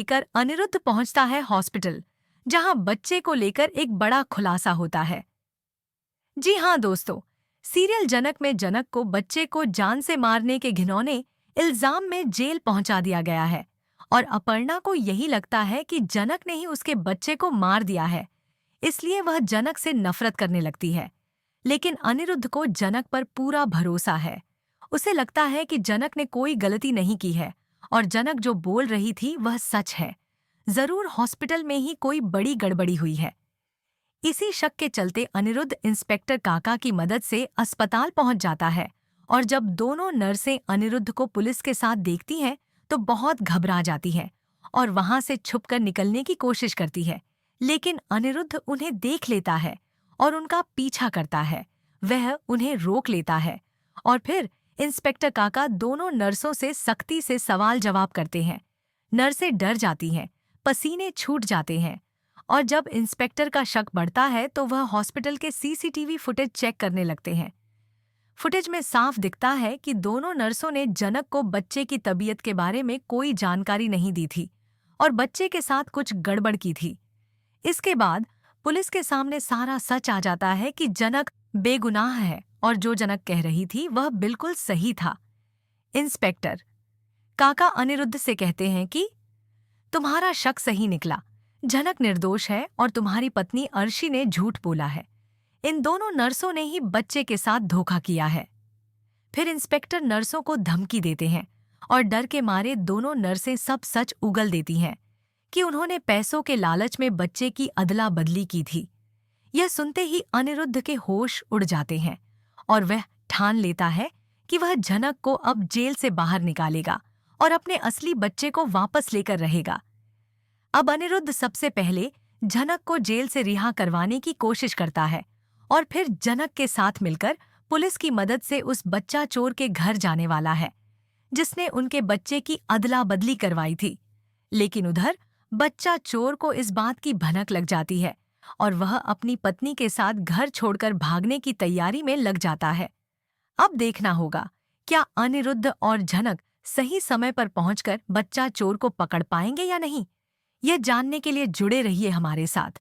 लेकर अनिरुद्ध पहुंचता है हॉस्पिटल, जहां बच्चे को लेकर एक बड़ा खुलासा होता है। जी हाँ दोस्तों, सीरियल जनक में जनक को बच्चे को जान से मारने के घिनौने इल्जाम में जेल पहुंचा दिया गया है और अपर्णा को यही लगता है कि जनक ने ही उसके बच्चे को मार दिया है, इसलिए वह जनक से नफरत करने लगती है। लेकिन अनिरुद्ध को जनक पर पूरा भरोसा है। उसे लगता है कि जनक ने कोई गलती नहीं की है और जनक जो बोल रही थी वह सच है। जरूर हॉस्पिटल में ही कोई बड़ी गड़बड़ी हुई है। इसी शक के चलते अनिरुद्ध इंस्पेक्टर काका की मदद से अस्पताल पहुंच जाता है और जब दोनों नर्सें अनिरुद्ध को पुलिस के साथ देखती हैं तो बहुत घबरा जाती हैं और वहां से छुपकर निकलने की कोशिश करती है। लेकिन अनिरुद्ध उन्हें देख लेता है और उनका पीछा करता है। वह उन्हें रोक लेता है और फिर इंस्पेक्टर काका दोनों नर्सों से सख्ती से सवाल जवाब करते हैं। नर्सें डर जाती हैं, पसीने छूट जाते हैं और जब इंस्पेक्टर का शक बढ़ता है तो वह हॉस्पिटल के सीसीटीवी फुटेज चेक करने लगते हैं। फुटेज में साफ दिखता है कि दोनों नर्सों ने जनक को बच्चे की तबीयत के बारे में कोई जानकारी नहीं दी थी और बच्चे के साथ कुछ गड़बड़ की थी। इसके बाद पुलिस के सामने सारा सच आ जाता है कि जनक बेगुनाह है और जो जनक कह रही थी वह बिल्कुल सही था। इंस्पेक्टर काका अनिरुद्ध से कहते हैं कि तुम्हारा शक सही निकला, जनक निर्दोष है और तुम्हारी पत्नी अर्शी ने झूठ बोला है। इन दोनों नर्सों ने ही बच्चे के साथ धोखा किया है। फिर इंस्पेक्टर नर्सों को धमकी देते हैं और डर के मारे दोनों नर्सें सब सच उगल देती हैं कि उन्होंने पैसों के लालच में बच्चे की अदला बदली की थी। यह सुनते ही अनिरुद्ध के होश उड़ जाते हैं और वह ठान लेता है कि वह जनक को अब जेल से बाहर निकालेगा और अपने असली बच्चे को वापस लेकर रहेगा। अब अनिरुद्ध सबसे पहले जनक को जेल से रिहा करवाने की कोशिश करता है और फिर जनक के साथ मिलकर पुलिस की मदद से उस बच्चा चोर के घर जाने वाला है जिसने उनके बच्चे की अदला बदली करवाई थी। लेकिन उधर बच्चा चोर को इस बात की भनक लग जाती है और वह अपनी पत्नी के साथ घर छोड़कर भागने की तैयारी में लग जाता है। अब देखना होगा क्या अनिरुद्ध और जनक सही समय पर पहुंचकर बच्चा चोर को पकड़ पाएंगे या नहीं। यह जानने के लिए जुड़े रहिए हमारे साथ।